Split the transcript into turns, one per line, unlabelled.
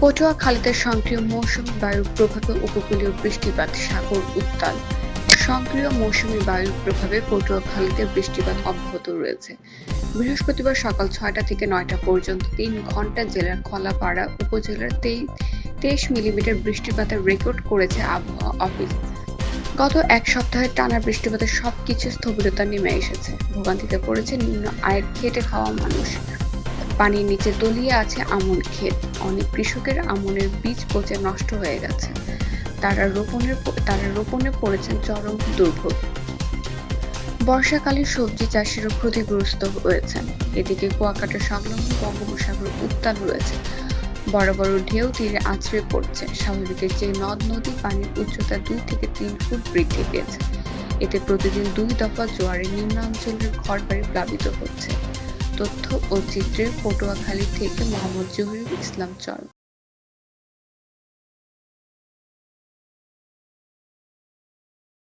পটুয়াখালীতে সক্রিয় মৌসুমী বায়ুর প্রভাবে উপকূলীয় বৃষ্টিপাত, সাগর উত্তাল। সক্রিয় মৌসুমী বায়ুর প্রভাবে পটুয়াখালীতে বৃষ্টিপাত অব্যাহত রয়েছে। বৃহস্পতিবার সকাল ৬টা থেকে ৯টা পর্যন্ত ৩ ঘণ্টা জেলার কলাপাড়া উপজেলার ২৩ মিলিমিটার বৃষ্টিপাতের রেকর্ড করেছে আবহাওয়া অফিস। গত এক সপ্তাহের টানা বৃষ্টিপাতে সবকিছু স্থবিরতা নেমে এসেছে। ভোগান্তিতে পড়েছে নিম্ন আয়ের খেটে খাওয়া মানুষ। পানির নিচে তলিয়ে আছে আমন ক্ষেত। অনেক কৃষকের আমনের বীজ পচে নষ্ট হয়ে গেছে। তারা রোপণে পড়েছেন চরম দুর্ভোগ। বর্ষাকালে সবজি চাষিরা ক্ষতিগ্রস্ত হয়েছেন। এদিকে কুয়াকাটা সংলগ্ন বঙ্গোপসাগর উত্তাল রয়েছে। বড় বড় ঢেউ তীরে আছড়ে পড়ছে। স্বাভাবিকের চেয়ে নদ-নদী পানির উচ্চতা ২ থেকে ৩ ফুট বৃদ্ধি পেয়েছে। এতে প্রতিদিন ২ দফা জোয়ারে নিম্নাঞ্চলের ঘরবাড়ি প্লাবিত হচ্ছে। তথ্য ও চিত্রে পটুয়াখালী থেকে মোহাম্মদ জহিরুল ইসলাম চল।